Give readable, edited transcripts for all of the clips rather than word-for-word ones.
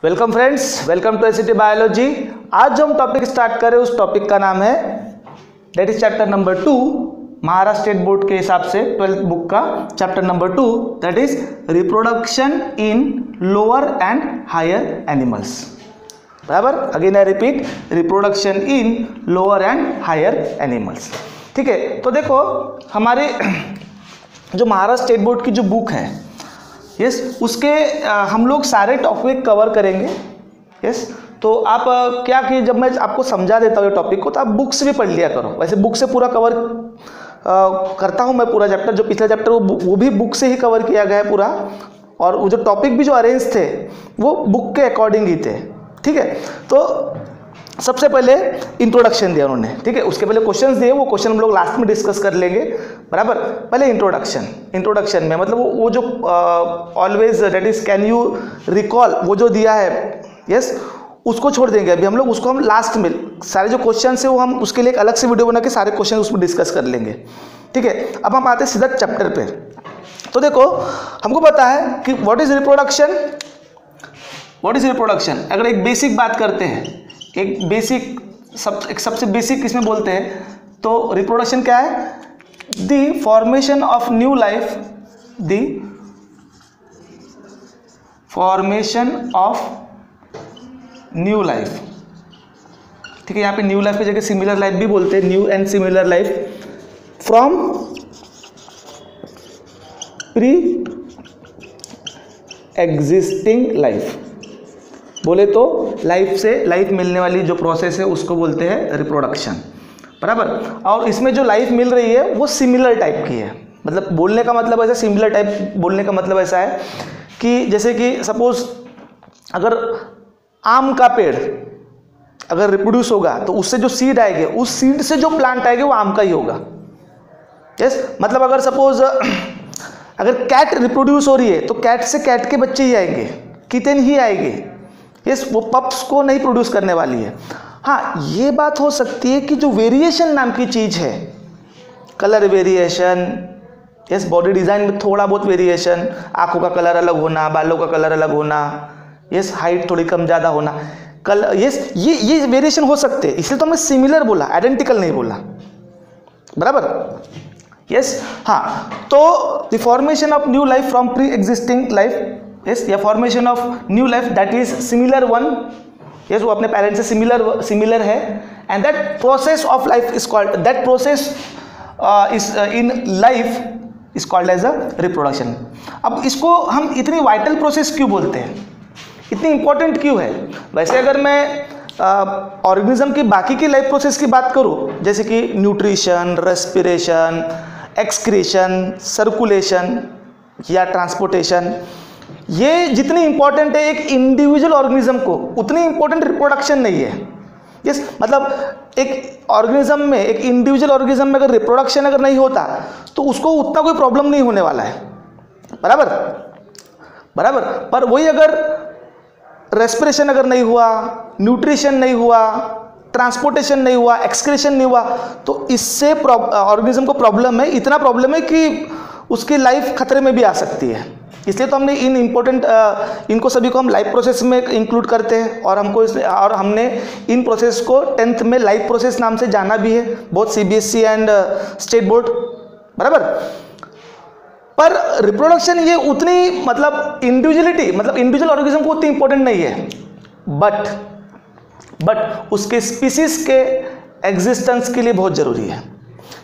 Welcome friends, welcome to ACT biology. आज जो हम टॉपिक स्टार्ट करें उस टॉपिक का नाम है that is chapter number 2, Maharashtra state board के हिसाब से 12th बुक का chapter number 2 that is reproduction in lower and higher animals. बराबर, again I repeat, reproduction in lower and higher animals. ठीक है, तो देखो हमारे जो महाराष्ट्र स्टेट बोर्ड की जो बुक है, यस, उसके हम लोग सारे टॉपिक कवर करेंगे। यस, तो आप क्या कि जब मैं आपको समझा देता हूँ टॉपिक को तो आप बुक से भी पढ़ लिया करो। वैसे बुक से पूरा कवर करता हूँ मैं पूरा चैप्टर, जो पिछला चैप्टर वो भी बुक से ही कवर किया गया है पूरा, और वो जो टॉपिक भी जो अरेंज थे वो बुक के अकॉर्डिंग ही थे। ठीक है, तो सबसे पहले इंट्रोडक्शन दिया उन्होंने। ठीक है, उसके पहले क्वेश्चंस दिए, वो क्वेश्चन हम लोग लास्ट में डिस्कस कर लेंगे। बराबर, पहले इंट्रोडक्शन में मतलब वो जो always that is can you recall वो जो दिया है, यस, उसको छोड़ देंगे अभी हम लोग। उसको हम लास्ट में सारे जो क्वेश्चन है वो हम उसके लिए एक अलग से वीडियो बना के सारे क्वेश्चन उसमें डिस्कस कर लेंगे। ठीक है, अब हम आते हैं सीधा चैप्टर पे। तो देखो हमको पता है कि व्हाट इज रिप्रोडक्शन। अगर एक बेसिक बात करते हैं, एक सबसे बेसिक किसमें बोलते हैं, तो रिप्रोडक्शन क्या है? The formation of new life, ठीक है, यहाँ पे न्यू लाइफ की जगह सिमिलर लाइफ भी बोलते हैं, new and similar life from preexisting life. बोले तो लाइफ से लाइफ मिलने वाली जो प्रोसेस है उसको बोलते हैं रिप्रोडक्शन। बराबर, और इसमें जो लाइफ मिल रही है वो सिमिलर टाइप की है। मतलब बोलने का मतलब ऐसा, सिमिलर टाइप बोलने का मतलब ऐसा है कि जैसे कि सपोज अगर आम का पेड़ अगर रिप्रोड्यूस होगा तो उससे जो सीड आएंगे, उस सीड से जो प्लांट आएंगे वो आम का ही होगा। यस, मतलब अगर सपोज अगर कैट रिप्रोड्यूस हो रही है तो कैट से कैट के बच्चे ही आएंगे, किटेन ही आएंगे। यस, वो पप्स को नहीं प्रोड्यूस करने वाली है। हाँ, ये बात हो सकती है कि जो वेरिएशन नाम की चीज़ है, colour variation, yes, body design में थोड़ा बहुत वेरिएशन, आँखों का कलर अलग होना, बालों का कलर अलग होना, यस, हाइट थोड़ी कम ज़्यादा होना, कलर, यस, ये वेरिएशन हो सकते हैं। इसलिए तो मैं सिमिलर बोला, आइडेंटिकल नहीं बोला। बराबर, यस। हाँ, तो the formation of new life from preexisting life, yes, या formation of new life that is similar one, yes, वो अपने पेरेंट्स से सिमिलर है, and that process of life is called, that process is in life is called as a reproduction. अब इसको हम इतनी vital process क्यों बोलते हैं, इतनी इंपॉर्टेंट क्यों है? वैसे अगर मैं ऑर्गेनिज्म की बाकी की लाइफ प्रोसेस की बात करूँ, जैसे कि न्यूट्रिशन, रेस्पिरेशन, एक्सक्रीशन, सर्कुलेशन या ट्रांसपोर्टेशन, ये जितनी इंपॉर्टेंट है एक इंडिविजुअल ऑर्गेनिज्म को, उतनी इंपॉर्टेंट रिप्रोडक्शन नहीं है। यस, मतलब एक ऑर्गेनिज्म में, एक इंडिविजुअल ऑर्गेनिज्म में अगर रिप्रोडक्शन अगर नहीं होता तो उसको उतना कोई प्रॉब्लम नहीं होने वाला है। बराबर, पर वही अगर रेस्पिरेशन अगर नहीं हुआ, न्यूट्रिशन नहीं हुआ, ट्रांसपोर्टेशन नहीं हुआ, एक्सक्रीशन नहीं हुआ, तो इससे ऑर्गेनिज्म को प्रॉब्लम है, इतना प्रॉब्लम है कि उसकी लाइफ खतरे में भी आ सकती है। इसलिए तो हमने इन इम्पोर्टेंट इनको सभी को हम लाइफ प्रोसेस में इंक्लूड करते हैं, और हमने इन प्रोसेस को 10th में लाइफ प्रोसेस नाम से जाना भी है, both CBSE and state board. बराबर, पर रिप्रोडक्शन ये उतनी मतलब इंडिविजुअल ऑर्गेनिज्म को उतनी इंपॉर्टेंट नहीं है, बट उसके स्पीसीज के एग्जिस्टेंस के लिए बहुत जरूरी है।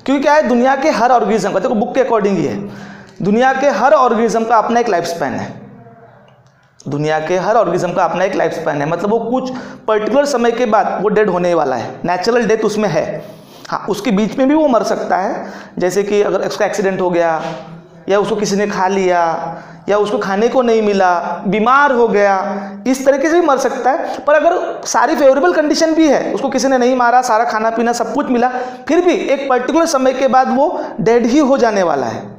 क्योंकि क्या है, दुनिया के हर ऑर्गेनिज्म का, देखो बुक के अकॉर्डिंग ही है, दुनिया के हर ऑर्गेनिज्म का अपना एक लाइफ स्पैन है। मतलब वो कुछ पर्टिकुलर समय के बाद वो डेड होने वाला है, नेचुरल डेथ उसमें है। हाँ, उसके बीच में भी वो मर सकता है, जैसे कि अगर उसका एक्सीडेंट हो गया, या उसको किसी ने खा लिया, या उसको खाने को नहीं मिला, बीमार हो गया, इस तरीके से भी मर सकता है। पर अगर सारी फेवरेबल कंडीशन भी है, उसको किसी ने नहीं मारा, सारा खाना पीना सब कुछ मिला, फिर भी एक पर्टिकुलर समय के बाद वो डेड ही हो जाने वाला है।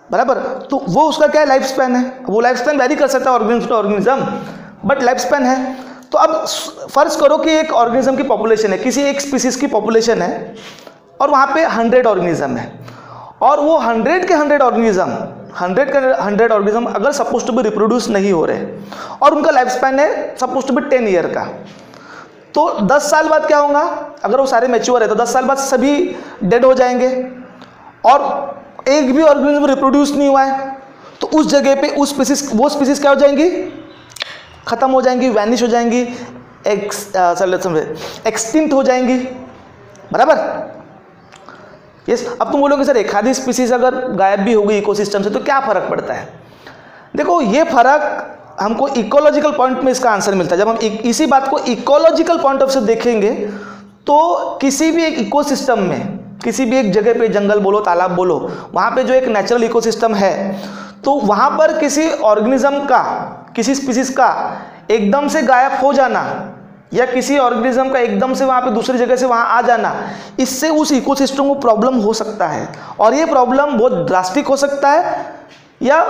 बराबर, तो वो उसका क्या लाइफ स्पैन है, वो लाइफ स्पैन वेरी कर सकता है organism to organism, but life span है। तो अब फर्ज करो कि एक ऑर्गेनिज्म की पॉपुलेशन है, किसी एक स्पीसीज की पॉपुलेशन है, और वहाँ पे 100 ऑर्गेनिज्म है, और वो 100 के 100 ऑर्गेनिज्म 100 का 100 ऑर्गेनिज्म अगर सपोज टू बी रिप्रोड्यूस नहीं हो रहे और उनका लाइफ स्पैन है सपोज टू बी 10 ईयर का, तो 10 साल बाद क्या होगा? अगर वो सारे मैच्योर है तो 10 साल बाद सभी डेड हो जाएंगे और एक भी ऑर्गेनिज्म रिप्रोड्यूस नहीं हुआ है, तो उस जगह पे वो स्पीसीज क्या हो जाएंगी? खत्म हो जाएंगी, वैनिश हो जाएंगी, एक्सटिंक्ट हो जाएंगी, बराबर? यस। अब तुम बोलोगे सर एक आधी स्पीसीज अगर गायब भी होगी इकोसिस्टम से तो क्या फर्क पड़ता है? देखो ये फर्क हमको इकोलॉजिकल पॉइंट में इसका आंसर मिलता है। जब हम इसी बात को इकोलॉजिकल पॉइंट ऑफ से देखेंगे तो किसी भी एक इकोसिस्टम में, किसी भी एक जगह पे, जंगल बोलो, तालाब बोलो, वहाँ पे जो एक नेचुरल इकोसिस्टम है, तो वहाँ पर किसी ऑर्गेनिज्म का, किसी स्पीसीज का एकदम से गायब हो जाना या किसी ऑर्गेनिज्म का एकदम से वहाँ पे दूसरी जगह से वहाँ आ जाना, इससे उस इकोसिस्टम को प्रॉब्लम हो सकता है। और ये प्रॉब्लम बहुत ड्रास्टिक हो सकता है या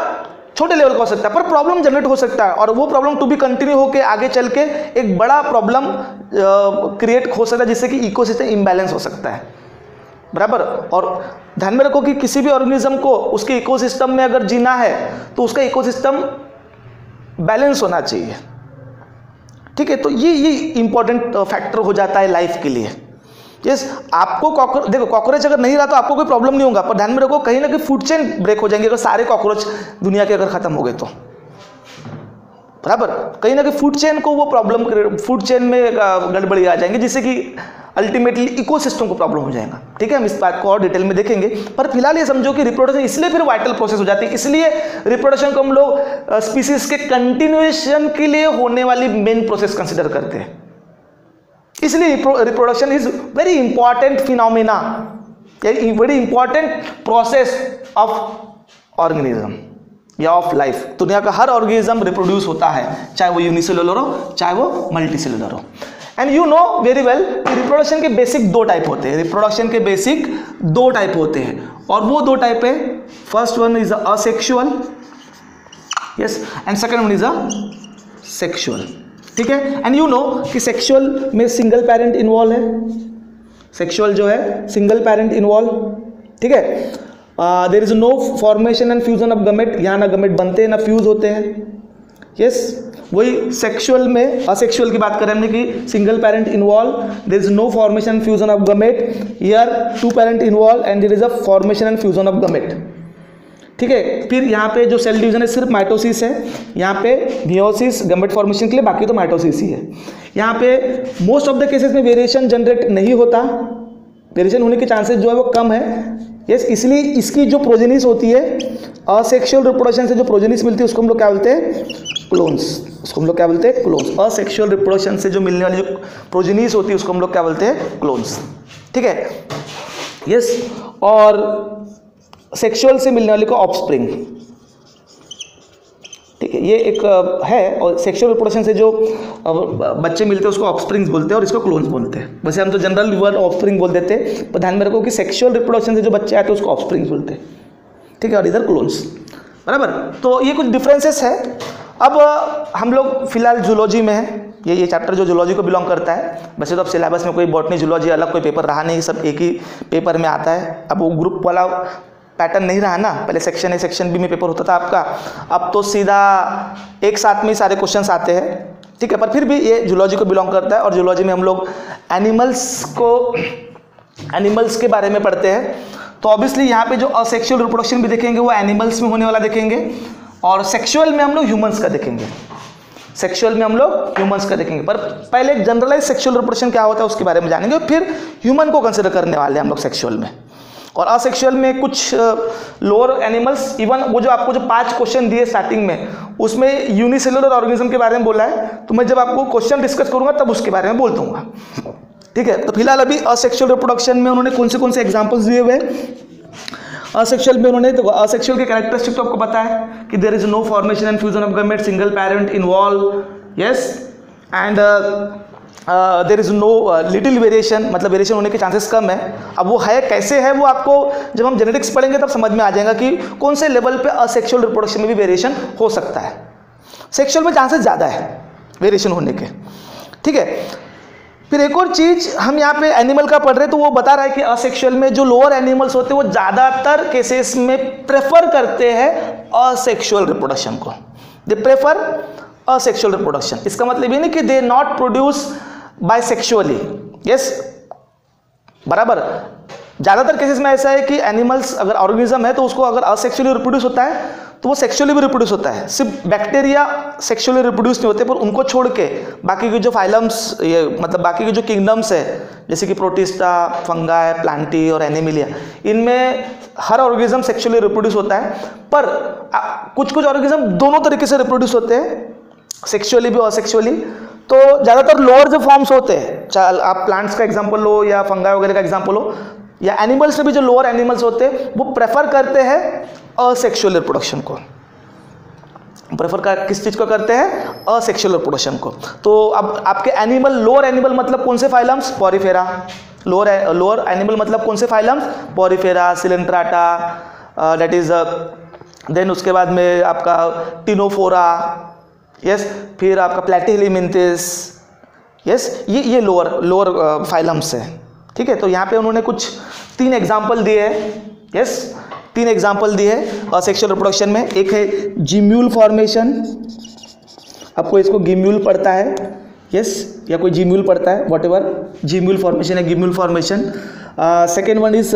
छोटे लेवल का हो सकता है, पर प्रॉब्लम जनरेट हो सकता है और वो प्रॉब्लम टू बी कंटिन्यू होकर आगे चल के एक बड़ा प्रॉब्लम क्रिएट हो सकता है, जिससे कि इकोसिस्टम इम्बैलेंस हो सकता है, बराबर? और ध्यान में रखो कि किसी भी ऑर्गेनिज्म को उसके इकोसिस्टम में अगर जीना है तो उसका इकोसिस्टम बैलेंस होना चाहिए, ठीक है? तो ये इंपॉर्टेंट फैक्टर हो जाता है लाइफ के लिए। यस, आपको देखो कॉकरोच अगर नहीं रहा तो आपको कोई प्रॉब्लम नहीं होगा, पर ध्यान में रखो कहीं ना कहीं फूड चेन ब्रेक हो जाएंगे अगर सारे कॉकरोच दुनिया के अगर खत्म हो गए तो, बराबर? कहीं ना कहीं फूड चेन को वो प्रॉब्लम, फूड चेन में गड़बड़ी आ जाएंगी, जिससे कि अल्टीमेटली इकोसिस्टम को प्रॉब्लम हो जाएगा, ठीक है? हम इस बात को और डिटेल में देखेंगे, पर फिलहाल ये समझो कि रिप्रोडक्शन इसलिए फिर वाइटल प्रोसेस हो जाती है, इसलिए रिप्रोडक्शन को हम लोग स्पीसीज के कंटिन्यूएशन के लिए होने वाली मेन प्रोसेस कंसिडर करते हैं। इसलिए reproduction is very important phenomena, very important process of organism या ऑफ लाइफ। दुनिया का हर ऑर्गेनिज्म रिप्रोड्यूस होता है, चाहे वो यूनिसेलुलर हो चाहे वो मल्टीसेलुलर हो। And you know very well कि रिप्रोडक्शन के बेसिक 2 टाइप होते हैं, रिप्रोडक्शन के बेसिक 2 टाइप होते हैं, और वो 2 टाइप है, first one is asexual, yes, and second one is a sexual, ठीक है? एंड यू नो कि सेक्सुअल में सिंगल पेरेंट इन्वॉल्व है, सेक्सुअल जो है सिंगल पेरेंट इन्वॉल्व, ठीक है? There is no formation and fusion of gamete, यहाँ ना गमेट बनते हैं ना फ्यूज होते हैं, यस। वही सेक्सुअल में, असेक्सुअल की बात करें हमने कि single parent involve, there is no formation fusion of gamete, here 2 parent involve and there is a formation and fusion of gamete, ठीक है? फिर यहाँ पे जो सेल डिवीजन है सिर्फ माइटोसिस है, यहाँ पे मियोसिस गमेट फॉर्मेशन के लिए, बाकी तो माइटोसिस ही है। यहाँ पे मोस्ट ऑफ द केसेस में वेरिएशन जनरेट नहीं होता, वेरिएशन होने के चांसेस जो है वो कम है, यस। इसलिए इसकी जो प्रोजेनिस होती है, असेक्सुअल रिप्रोडक्शन से जो प्रोजेनिस मिलती है उसको हम लोग क्या बोलते हैं? क्लोन्स। उसको हम लोग क्या बोलते हैं? क्लोन्स। असेक्सुअल रिप्रोडक्शन से जो मिलने वाली जो प्रोजेनिस होती है उसको हम लोग क्या बोलते हैं? क्लोन्स, ठीक है? यस। और सेक्सुअल से मिलने वाली को ऑफस्प्रिंग, ठीक है? ये एक है, और सेक्सुअल रिप्रोडक्शन से जो बच्चे मिलते हैं उसको ऑफस्प्रिंग्स बोलते हैं और इसको क्लोन्स बोलते हैं। वैसे हम तो जनरल वर्ड ऑफस्प्रिंग बोल देते हैं, पर ध्यान में रखो कि सेक्सुअल रिप्रोडक्शन से जो बच्चे आते हैं उसको ऑफस्प्रिंग्स बोलते हैं, ठीक है? और इधर क्लोन्स, बराबर? तो ये कुछ डिफरेंसेस है। अब हम लोग फिलहाल जूलॉजी में हैं, ये चैप्टर जो जूलॉजी को बिलोंग करता है। वैसे तो अब सिलेबस में कोई बॉटनी जूलॉजी अलग कोई पेपर रहा नहीं, सब एक ही पेपर में आता है। अब वो ग्रुप वाला पैटर्न नहीं रहा ना, पहले सेक्शन ए सेक्शन बी में पेपर होता था आपका, अब तो सीधा एक साथ में ही सारे क्वेश्चंस आते हैं, ठीक है? पर फिर भी ये जूलॉजी को बिलोंग करता है, और जूलॉजी में हम लोग एनिमल्स के बारे में पढ़ते हैं। तो ऑब्वियसली यहाँ पे जो असेक्सुअल रिप्रोडक्शन भी देखेंगे वो एनिमल्स में होने वाला देखेंगे, और सेक्सुअल में हम लोग ह्यूमंस का देखेंगे, सेक्सुअल में हम लोग ह्यूमंस का देखेंगे। पर पहले जनरलाइज सेक्सुअल रिप्रोडक्शन क्या होता है उसके बारे में जानेंगे, फिर ह्यूमन को कंसिडर करने वाले हैं हम लोग सेक्सुअल में। और असेक्सुअल में कुछ लोअर एनिमल्स, इवन वो जो आपको जो 5 क्वेश्चन दिए स्टार्टिंग में, उसमें यूनिसेलुलर ऑर्गेनिज्म के बारे में बोला है, तो मैं जब आपको क्वेश्चन डिस्कस करूंगा तब उसके बारे में बोल दूंगा, ठीक है? तो फिलहाल अभी असेक्सुअल रिप्रोडक्शन में उन्होंने कौन से एग्जाम्पल्स दिए हुए हैं। असेक्सुअल में उन्होंने, तो असेक्सुअल के कैरेक्टरिस्टिक तो आपको पता है कि there is no formation and fusion of gamete, single parent involve, yes, and there is no little variation, मतलब वेरिएशन होने के चांसेस कम है। अब वो है कैसे है, वो आपको जब हम जेनेटिक्स पढ़ेंगे तब समझ में आ जाएगा कि कौन से लेवल पे असेक्सुअल रिप्रोडक्शन में भी वेरिएशन हो सकता है। सेक्सुअल में चांसेस ज़्यादा है वेरिएशन होने के, ठीक है? फिर एक और चीज हम यहाँ पे एनिमल का पढ़ रहे हैं, तो वो बता रहा है कि असेक्सुअल में जो लोअर एनिमल्स होते हैं वो ज्यादातर केसेस में प्रेफर करते हैं असेक्सुअल रिप्रोडक्शन को। They prefer asexual reproduction. इसका मतलब ये नहीं कि they not produce by sexually, yes, बराबर। ज्यादातर केसेस में ऐसा है कि एनिमल्स अगर ऑर्गेनिज्म है तो उसको अगर असेक्सुअली रिप्रोड्यूस होता है तो वो सेक्सुअली भी रिप्रोड्यूस होता है। सिर्फ बैक्टीरिया सेक्सुअली रिप्रोड्यूस नहीं होते, पर उनको छोड़ के बाकी के जो फाइलम्स, ये मतलब बाकी के जो किंगडम्स है, जैसे कि प्रोटिस्टा, फंगाई, प्लांटी और एनिमिलिया, इनमें हर ऑर्गेनिज्म सेक्सुअली रिप्रोड्यूस होता है। पर कुछ कुछ ऑर्गेनिज्म दोनों तरीके से रिप्रोड्यूस होते हैं, सेक्सुअली भी और असेक्सुअली। तो ज़्यादातर लोअर जो फॉर्म्स होते हैं, चाहे आप प्लांट्स का एग्जाम्पल लो या फंगाई वगैरह का एग्जाम्पल लो, या एनिमल्स में भी जो लोअर एनिमल्स होते हैं वो प्रेफर करते हैं असेक्सुअल रिप्रोडक्शन को। प्रेफर किस चीज को करते हैं? असेक्सुअल रिप्रोडक्शन को। तो अब आपके एनिमल, लोअर एनिमल मतलब कौन से फाइलम्स? पॉरीफेरा। लोअर एनिमल मतलब कौन से phylums? Porifera, Coelenterata, that is then उसके बाद में आपका टिनोफोरा, यस, फिर आपका प्लैटीहेलिमिंथिस, यस, ये लोअर फाइलम्स है, ठीक है। तो यहाँ पे उन्होंने कुछ 3 एग्जाम्पल दिए हैं, यस, 3 एग्जाम्पल दिए हैं असेक्सुअल रिप्रोडक्शन में। एक है जिम्यूल फॉर्मेशन, आपको इसको गिम्यूल पढ़ता है, यस, या कोई जिम्यूल पढ़ता है, वॉट एवर, जिम्यूल फॉर्मेशन है, gemmule formation. Second one is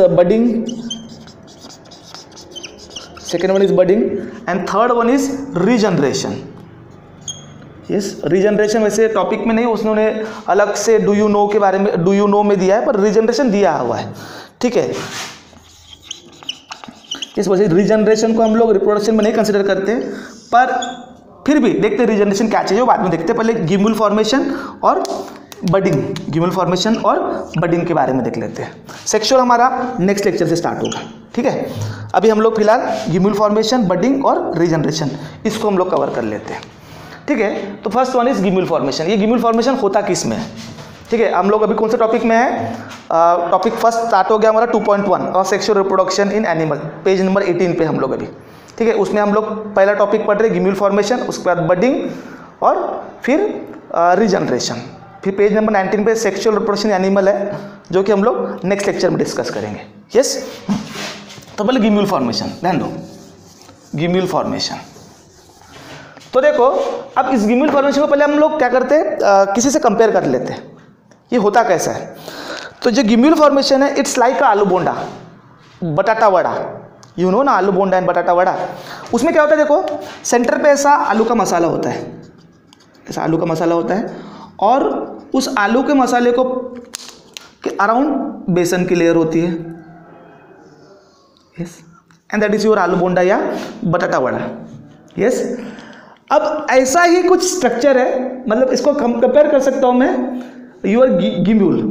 budding, and third one is regeneration. Yes, regeneration वैसे टॉपिक में नहीं, उसने अलग से डू यू नो के बारे में, डू यू नो में दिया है, पर रीजनरेशन दिया हुआ है, ठीक है। इस वजह से रीजनरेशन को हम लोग रिप्रोडक्शन में नहीं कंसिडर करते, पर फिर भी देखते रीजनरेशन क्या चीज़ है, बाद में देखते। पहले गिम्यूल फॉर्मेशन और बडिंग, गिम्यूल फॉर्मेशन और बडिंग के बारे में देख लेते हैं। सेक्सुअल हमारा नेक्स्ट लेक्चर से स्टार्ट होगा, ठीक है। अभी हम लोग फिलहाल गिम्यूल फॉर्मेशन, बडिंग और रीजनरेशन, इसको हम लोग कवर कर लेते हैं, ठीक है। तो फर्स्ट वन इज गिम्यूल फॉर्मेशन। ये गिम्यूल फॉर्मेशन होता किस में है, ठीक है। हम लोग अभी कौन से टॉपिक में है? टॉपिक फर्स्ट स्टार्ट हो गया हमारा 2.1 asexual reproduction in animal, page number 18 पे हम लोग अभी, ठीक है। उसमें हम लोग पहला टॉपिक पढ़ रहे गिम्यूल फॉर्मेशन, उसके बाद बडिंग और फिर रीजनरेशन। फिर पेज नंबर 19 पे सेक्सुअल रिप्रोडक्शन एनिमल है, जो कि हम लोग नेक्स्ट लेक्चर में डिस्कस करेंगे, यस। तो पहले गिम्यूल फॉर्मेशन ध्यान दो, गिम्यूल फॉर्मेशन। तो देखो, अब इस गिम्यूल फॉर्मेशन को पहले हम लोग क्या करते हैं, किसी से कंपेयर कर लेते हैं, ये होता कैसा है। तो जो गिम्यूल फॉर्मेशन है, इट्स लाइक आलू बोंडा, बटाटा वड़ा, यू नो ना, आलू बोंडा एंड बटाटा वड़ा। उसमें क्या होता है, देखो सेंटर पे ऐसा आलू का मसाला होता है, ऐसा आलू का मसाला होता है, और उस आलू के मसाले को के अराउंड बेसन की लेयर होती है, yes, and that is your आलू बोंडा या बटाटा वड़ा, यस। अब ऐसा ही कुछ स्ट्रक्चर है, मतलब इसको कंपेयर कर सकता हूं मैं यूर गिम्यूल।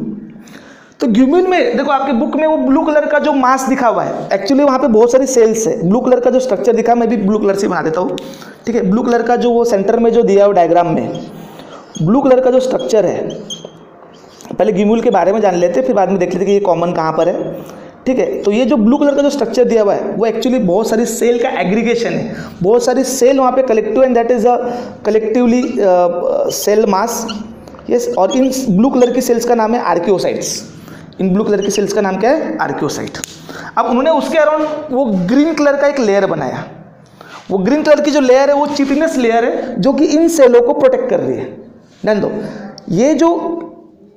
तो गिम्यूल में देखो, आपके बुक में वो ब्लू कलर का जो मास दिखा हुआ है, एक्चुअली वहाँ पे बहुत सारी सेल्स है। ब्लू कलर का जो स्ट्रक्चर दिखा, मैं भी ब्लू कलर से बना देता हूँ, ठीक है। ब्लू कलर का जो वो सेंटर में जो दिया है डायग्राम में, ब्लू कलर का जो स्ट्रक्चर है, पहले गिम्यूल के बारे में जान लेते, फिर बाद में देख लेते कि ये कॉमन कहाँ पर है, ठीक है। तो ये जो ब्लू कलर का जो स्ट्रक्चर दिया हुआ है, वो एक्चुअली बहुत सारी सेल का एग्रीगेशन है, बहुत सारी सेल वहाँ पे collective, and that is a collectively cell mass, yes. और इन ब्लू कलर की सेल्स का नाम है आर्कियोसाइट्स। इन ब्लू कलर की सेल्स का नाम क्या है? आर्कियोसाइट। अब उन्होंने उसके अराउंड वो ग्रीन कलर का एक लेयर बनाया। वो ग्रीन कलर की जो लेयर है वो चिटिनस लेयर है, जो कि इन सेलों को प्रोटेक्ट कर रही है। ध्यान दो, ये जो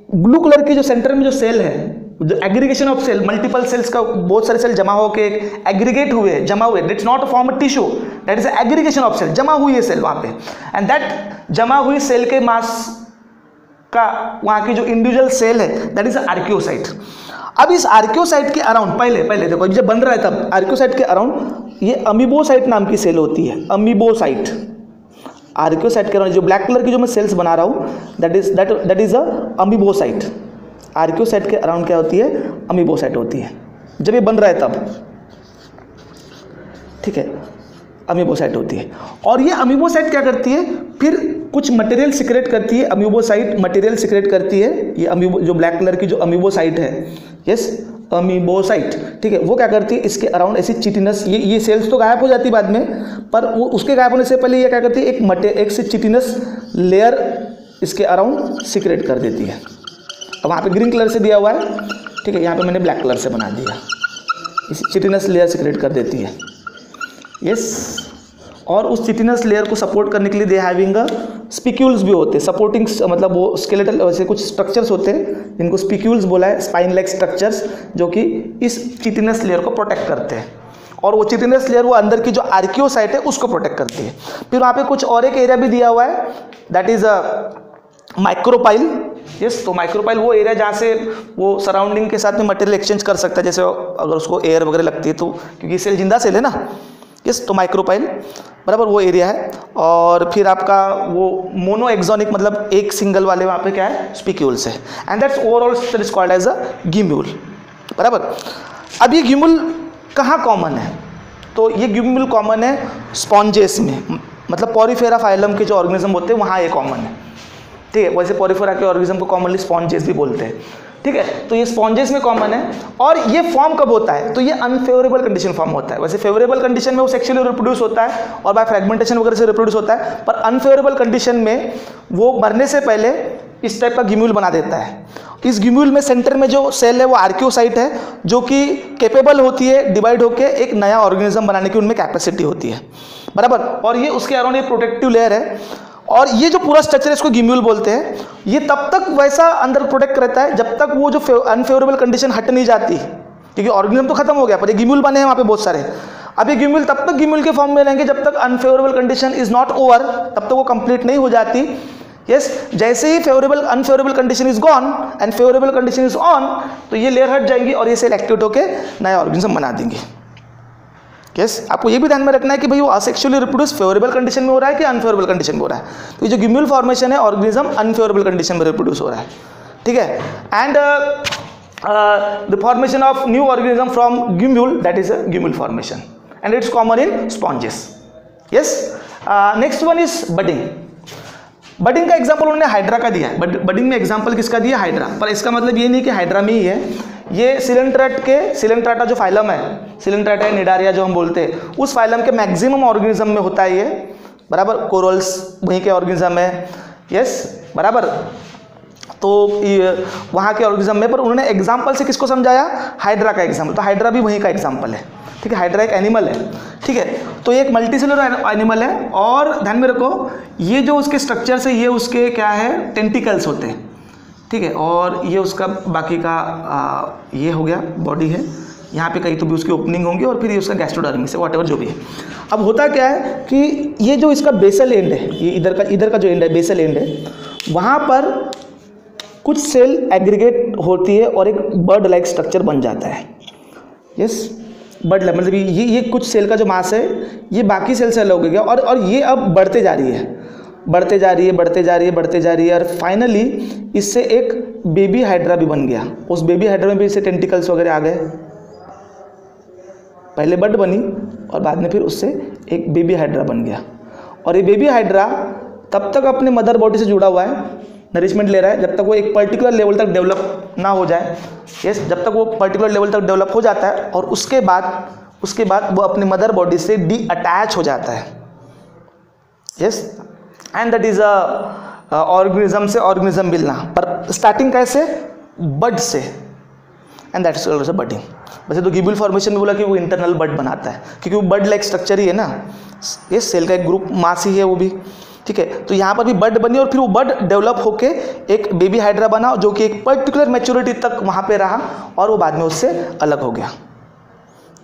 ब्लू कलर की जो सेंटर में जो सेल है, जो aggregation of cell, multiple cells का बहुत सारे सेल जमा होकर एग्रीगेट हुए, जमा हुए, that's not a form of tissue, that is aggregation of cell, जमा हुई है सेल वहाँ पे, एंड दैट जमा हुई सेल के मास का वहाँ की जो इंडिविजुअल सेल है, दैट इज आर्कियोसाइट। अब इस आर्कियोसाइट के अराउंड पहले देखो, जब बन रहा है तब आर्कियोसाइट के अराउंड ये अमीबोसाइट नाम की सेल होती है, अमीबोसाइट। आर्कियोसाइट के अराउंड जो ब्लैक कलर की जो मैं सेल्स बना रहा हूँ, that is a amoebocyte. Archaeocyte के अराउंड क्या होती है? अमीबोसाइट होती है, जब ये बन रहा है तब, ठीक है, अमीबोसाइट होती है। और ये अमीबोसाइट क्या करती है, फिर कुछ मटेरियल सिक्रेट करती है, अमीबोसाइट मटेरियल सिक्रेट करती है। ये अमीबो, जो ब्लैक कलर की जो अमीबोसाइट है, यस, अमीबोसाइट, ठीक है, वो क्या करती है, इसके अराउंड ऐसी चिटिनस, ये सेल्स तो गायब हो जाती है बाद में, पर वो उसके गायब होने से पहले ये क्या करती है, एक से चिटिनस लेयर इसके अराउंड सिक्रेट कर देती है, वहाँ पे ग्रीन कलर से दिया हुआ है, ठीक है, यहाँ पे मैंने ब्लैक कलर से बना दिया। इस चिटिनस लेयर से क्रिएट कर देती है, यस। और उस चिटिनस लेयर को सपोर्ट करने के लिए दे हैविंग स्पिक्यूल्स भी होते हैं, सपोर्टिंग, मतलब वो स्केलेटल वैसे कुछ स्ट्रक्चर्स होते हैं जिनको स्पिक्यूल्स बोला है, स्पाइन लाइक स्ट्रक्चर्स, जो कि इस चिटिनस लेयर को प्रोटेक्ट करते हैं। और वो चिटिनस लेयर वो अंदर की जो आर्कियोसाइट है उसको प्रोटेक्ट करती है। फिर वहाँ पे कुछ और एक एरिया भी दिया हुआ है, दैट इज माइक्रोपाइल, यस। तो माइक्रोपाइल वो एरिया जहाँ से वो सराउंडिंग के साथ में मटेरियल एक्सचेंज कर सकता है, जैसे अगर उसको एयर वगैरह लगती है तो, क्योंकि सेल जिंदा सेल है ना, यस। तो माइक्रोपाइल बराबर वो एरिया है। और फिर आपका वो मोनो एक्सोनिक, मतलब एक सिंगल वाले वहाँ पे क्या है, स्पिक्यूल्स है। And that's overall structure is called as a gemmule, बराबर। अब ये गिम्यूल कहाँ कॉमन है? तो ये गिम्यूल कॉमन है स्पॉन्जेस में, मतलब पॉरीफेरा फाइलम के जो ऑर्गेनिज्म होते हैं वहाँ ये कॉमन है, ठीक है। वैसे पॉरीफेरा के ऑर्गेनिज्म को कॉमनली स्पॉन्जेस भी बोलते हैं, ठीक है। तो ये स्पॉन्जेस में कॉमन है। और ये फॉर्म कब होता है? तो ये अनफेवरेबल कंडीशन फॉर्म होता है। वैसे फेवरेबल कंडीशन में वो सेक्सुअली रिप्रोड्यूस होता है और बाय फ्रेगमेंटेशन वगैरह से रिप्रोड्यूस होता है, पर अनफेवरेबल कंडीशन में वो मरने से पहले इस टाइप का गिम्यूल बना देता है। इस गिम्यूल में सेंटर में जो सेल है वो आर्कियोसाइट है, जो कि कैपेबल होती है डिवाइड होकर एक नया ऑर्गेनिज्म बनाने की उनमें कैपेसिटी होती है, बराबर। और ये उसके अराउंड ये प्रोटेक्टिव लेयर है। और ये जो पूरा स्ट्रक्चर है इसको गिम्यूल बोलते हैं। ये तब तक वैसा अंदर प्रोटेक्ट रहता है जब तक वो जो अनफेवरेबल कंडीशन हट नहीं जाती, क्योंकि ऑर्गेनिज्म तो खत्म हो गया पर ये गिम्यूल बने हैं वहाँ पे बहुत सारे। अब ये गिम्यूल तब तक गिम्यूल के फॉर्म में रहेंगे जब तक unfavourable condition is not over, तब तक वो कंप्लीट नहीं हो जाती, यस। जैसे ही unfavourable condition is gone and favourable condition is on, तो ये लेयर हट जाएंगी और ये सेल एक्टिवेट होकर नया ऑर्गेनिज्म बना देंगे, यस। आपको ये भी ध्यान में रखना है कि भाई वो असेक्सुअली रिप्रोड्यूस फेवरेबल कंडीशन में हो रहा है कि अनफेवरेबल कंडीशन में हो रहा है। तो ये जो गिम्यूल फॉर्मेशन है ऑर्गेनिज्म अनफेवरेबल कंडीशन में रिप्रोड्यूस हो रहा है, ठीक है। And the formation of new organism from gemmule, that is a gemmule formation and it's common in sponges, yes. Next one is budding. Budding का एग्जाम्पल उन्होंने hydra का दिया है। बडिंग में एग्जाम्पल किसका दिया? हाइड्रा। पर इसका मतलब ये नहीं कि हाइड्रा में ही है, ये सिलेंट्राटा जो फाइलम है, सिलेंट्राटा निडारिया जो हम बोलते हैं, उस फाइलम के मैक्सिमम ऑर्गेनिज्म में होता है ये, बराबर। कोरल्स वहीं के ऑर्गेनिज्म है, यस, बराबर। तो वहाँ के ऑर्गेनिज्म में, पर उन्होंने एग्जाम्पल से किसको समझाया? हाइड्रा का एग्जाम्पल। तो हाइड्रा भी वहीं का एग्जाम्पल है, ठीक है। हाइड्रा एक एनिमल है, ठीक है। तो ये एक मल्टीसेलुलर एनिमल है। और ध्यान में रखो, ये जो उसके स्ट्रक्चर से ये उसके क्या है, टेंटिकल्स होते हैं, ठीक है। और ये उसका बाकी का ये हो गया बॉडी है, यहाँ पे कहीं तो भी उसकी ओपनिंग होंगी, और फिर ये उसका गैस्ट्रोडर्मिस है, व्हाटएवर जो भी है। अब होता क्या है कि ये जो इसका बेसल एंड है, ये इधर का जो एंड है, बेसल एंड है, वहाँ पर कुछ सेल एग्रीगेट होती है और एक बर्ड लाइक स्ट्रक्चर बन जाता है, यस। बर्ड लाइक मतलब ये कुछ सेल का जो मास है ये बाकी सेल से अलग हो गया, और ये अब बढ़ते जा रही है, बढ़ते जा रही है, और फाइनली इससे एक बेबी हाइड्रा भी बन गया। उस बेबी हाइड्रा में भी इससे टेंटिकल्स वगैरह आ गए। पहले बर्ड बनी और बाद में फिर उससे एक बेबी हाइड्रा बन गया। और ये बेबी हाइड्रा तब तक अपने मदर बॉडी से जुड़ा हुआ है, नरिशमेंट ले रहा है, जब तक वो एक पर्टिकुलर लेवल तक डेवलप ना हो जाए, यस। जब तक वो पर्टिकुलर लेवल तक डेवलप हो जाता है और उसके बाद वो अपने मदर बॉडी से डी अटैच हो जाता है, yes. And that is a organism से ऑर्गेनिज्म मिलना। पर स्टार्टिंग कैसे? बड से, and that is also budding. वैसे तो गिम्यूल फॉर्मेशन में बोला कि वो इंटरनल बड बनाता है, क्योंकि वो बड लाइक स्ट्रक्चर ही है ना, ये सेल का एक ग्रुप मास ही है वो भी, ठीक है। तो यहाँ पर भी बड बनी और फिर वो बड डेवलप होके एक बेबी हाइड्रा बना, जो कि एक पर्टिकुलर मैच्योरिटी तक वहाँ पे रहा और वो बाद में उससे अलग हो गया,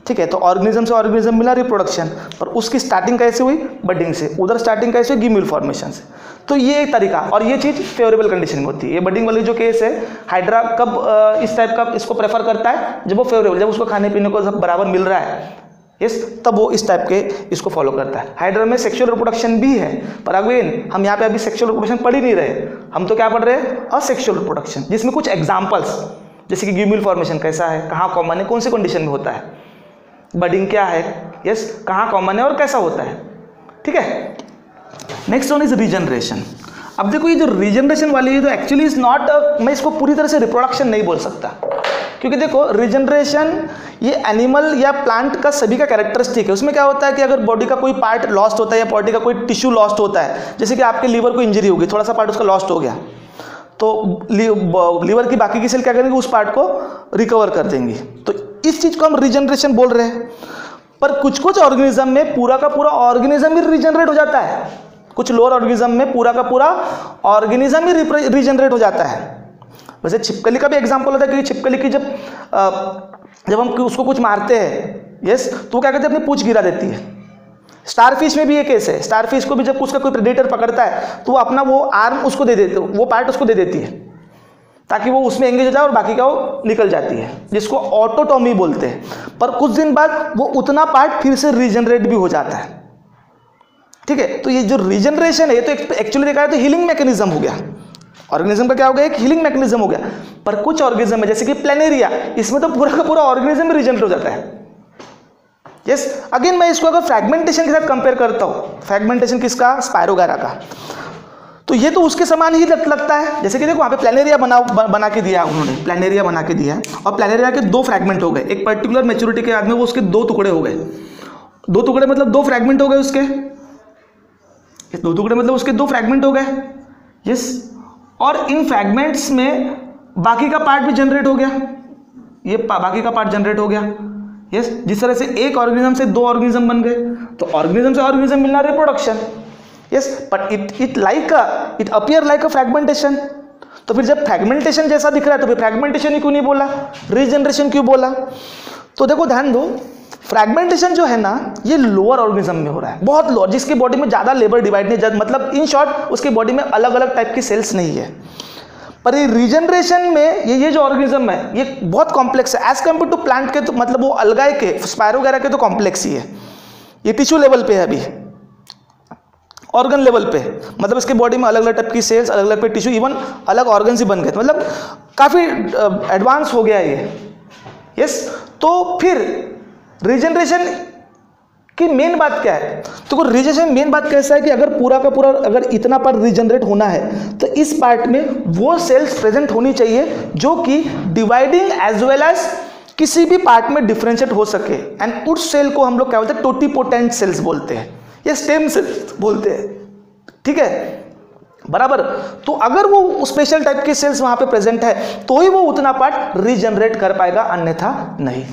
ठीक है। तो ऑर्गेनिज्म से ऑर्गेनिज्म मिला, रिप्रोडक्शन। पर उसकी स्टार्टिंग कैसे हुई? बडिंग से। उधर स्टार्टिंग कैसे हुई? गिम्यूल फॉर्मेशन से। तो ये एक तरीका, और ये चीज़ फेवरेबल कंडीशन में होती है। ये बडिंग वाली जो केस है, हाइड्रा कब इस टाइप का इसको प्रेफर करता है? जब वो फेवरेबल, जब उसको खाने पीने को सब बराबर मिल रहा है, यस, तब वो इस टाइप के इसको फॉलो करता है। हाइड्रा में सेक्सुअल रिप्रोडक्शन भी है, पर अगेन हम यहाँ पे अभी सेक्सुअल रिप्रोडक्शन पढ़ ही नहीं रहे, हम तो क्या पढ़ रहे हैं? असेक्सुअल रिप्रोडक्शन, जिसमें कुछ एग्जाम्पल्स, जैसे कि गिम्यूल फॉर्मेशन कैसा है, कहाँ कॉमन है, कौन सी कंडीशन में होता है, बडिंग क्या है, यस, कहाँ कॉमन है और कैसा होता है, ठीक है। Next one is regeneration. अब देखो ये जो रीजनरेशन वाली है तो एक्चुअली इज नॉट, मैं इसको पूरी तरह से रिप्रोडक्शन नहीं बोल सकता, क्योंकि देखो रीजनरेशन ये एनिमल या प्लांट का सभी का कैरेक्टरिस्टिक है। उसमें क्या होता है कि अगर बॉडी का कोई पार्ट लॉस्ट होता है या बॉडी का कोई टिश्यू लॉस्ट होता है, जैसे कि आपके लीवर को इंजरी होगी, थोड़ा सा पार्ट उसका लॉस्ट हो गया, तो लीवर की बाकी की सेल क्या करेंगी, उस पार्ट को रिकवर कर देंगी। तो इस चीज को हम रीजनरेशन बोल रहे हैं। पर कुछ कुछ ऑर्गेनिज्म में पूरा का पूरा ऑर्गेनिज्म ही रीजनरेट हो जाता है। कुछ लोअर ऑर्गेनिज्म में पूरा का पूरा ऑर्गेनिज्म ही रीजनरेट हो जाता है। वैसे छिपकली का भी एग्जांपल होता है, क्योंकि छिपकली की जब हम उसको कुछ मारते हैं, यस, तो क्या कहते हैं, अपनी पूंछ गिरा देती है। स्टारफिश में भी ये केस है। स्टारफिश को भी जब उसका कोई प्रेडेटर पकड़ता है तो वो अपना वो आर्म उसको दे देते, वो पार्ट उसको दे देती है ताकि वो उसमें एंगेज हो जाए और बाकी का वो निकल जाती है, जिसको ऑटोटॉमी बोलते हैं। पर कुछ दिन बाद वो उतना पार्ट फिर से रीजनरेट भी हो जाता है। ठीक है, तो ये जो रीजनरेशन है ये तो एक्चुअली देखा है तो हीलिंग मैकेनिज्म हो गया। ऑर्गेनिज्म का क्या हो गया, एक हीलिंग मैकेनिज्म हो गया। पर कुछ ऑर्गेनिज्म है जैसे कि प्लेनेरिया, इसमें तो पूरा का पूरा ऑर्गेनिज्म रीजनरेट हो जाता है। यस, अगेन मैं इसको अगर फ्रैगमेंटेशन के साथ कंपेयर करता हूँ, फ्रैगमेंटेशन किसका, स्पायरोगायरा का, तो ये तो उसके समान ही लगता है। जैसे कि देखो वहाँ पे प्लेनेरिया बना के दिया उन्होंने, प्लेनेरिया बना के दिया है, और प्लेनेरिया के 2 फ्रैगमेंट हो गए। एक पर्टिकुलर मैच्योरिटी के बाद में वो उसके 2 टुकड़े हो गए। 2 टुकड़े मतलब 2 फ्रैगमेंट हो गए उसके, 2 टुकड़े मतलब उसके 2 फ्रैगमेंट हो गए। यस, और इन फ्रैगमेंट्स में बाकी का पार्ट भी जनरेट हो गया, ये बाकी का पार्ट जनरेट हो गया। यस, जिस तरह से एक ऑर्गेनिज्म से 2 ऑर्गेनिज्म बन गए, तो ऑर्गेनिज्म से ऑर्गेनिज्म मिलना reproduction. Yes, but it appear like a fragmentation. तो फिर जब फ्रैगमेंटेशन जैसा दिख रहा है तो फिर फ्रैगमेंटेशन ही क्यों नहीं बोला, रीजनरेशन क्यों बोला? तो देखो ध्यान दो, फ्रैगमेंटेशन जो है ना ये लोअर ऑर्गेनिज्म में हो रहा है, बहुत लोअर, जिसकी बॉडी में ज़्यादा लेबर डिवाइड नहीं, मतलब इन शॉर्ट उसकी बॉडी में अलग अलग टाइप की सेल्स नहीं है। पर ये रीजनरेशन में ये जो ऑर्गेनिज्म है ये बहुत कॉम्प्लेक्स है एज कम्पेयर टू प्लांट के। तो मतलब वो अलगाए के, स्पायरोगायरा के तो कॉम्प्लेक्स ही है। ये टिश्यू लेवल पे है, अभी ऑर्गन लेवल पे, मतलब इसके बॉडी में अलग अलग टाइप की सेल्स, अलग अलग पे टिश्यू, इवन अलग ऑर्गन्स ही बन गए, मतलब काफ़ी एडवांस हो गया ये। यस, तो फिर रीजनरेशन की मेन बात क्या है? तो रीजनरेशन मेन बात कैसा है कि अगर पूरा का पूरा अगर इतना पार्ट रीजनरेट होना है तो इस पार्ट में वो सेल्स प्रेजेंट होनी चाहिए जो कि डिवाइडिंग एज वेल एज किसी भी पार्ट में डिफरेंशिएट हो सके। एंड उस सेल को हम लोग क्या बोलते हैं, टोटीपोटेंट सेल्स बोलते हैं या स्टेम सेल्स बोलते हैं। ठीक है, बराबर। तो अगर वो स्पेशल टाइप के सेल्स वहां पे प्रेजेंट है तो ही वो उतना पार्ट रीजनरेट कर पाएगा, अन्यथा नहीं।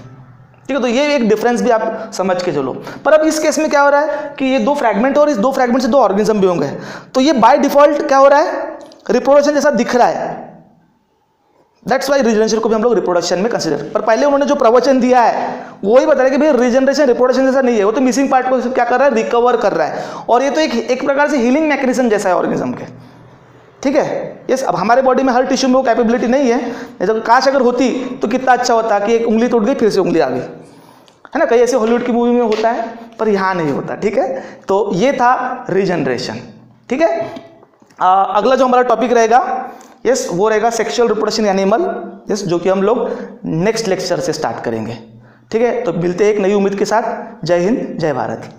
ठीक है, तो ये एक डिफरेंस भी आप समझ के चलो। पर अब इस केस में क्या हो रहा है कि ये 2 फ्रैगमेंट और इस 2 फ्रैगमेंट से 2 ऑर्गेनिज्म भी होंगे, तो ये बाय डिफॉल्ट क्या हो रहा है, रिप्रोडक्शन जैसा दिख रहा है। दैट्स वाई रीजनरेशन को भी हम लोग रिप्रोडक्शन में कंसीडर। पर पहले उन्होंने जो प्रवचन दिया है वो ही बता रहा है कि भाई रीजनरेशन रिप्रोडक्शन जैसा नहीं है, वो तो मिसिंग पार्ट को क्या कर रहा है, रिकवर कर रहा है। और ये तो एक प्रकार से हीलिंग मैकेनिज्म जैसा है ऑर्गेनिज्म के। ठीक है, यस। अब हमारे बॉडी में हर टिश्यू में वो कैपेबिलिटी नहीं है, नहीं तो काश अगर होती तो कितना अच्छा होता कि एक उंगली टूट गई फिर से उंगली आ गई, है ना। कई ऐसे हॉलीवुड की मूवी में होता है, पर यहाँ नहीं होता। ठीक है, तो ये था रीजनरेशन। ठीक है, अगला जो हमारा टॉपिक रहेगा, यस, वो रहेगा सेक्सुअल रिप्रोडक्शन एनिमल, यस, जो कि हम लोग नेक्स्ट लेक्चर से स्टार्ट करेंगे। ठीक है, तो मिलते हैं एक नई उम्मीद के साथ। जय हिंद, जय भारत।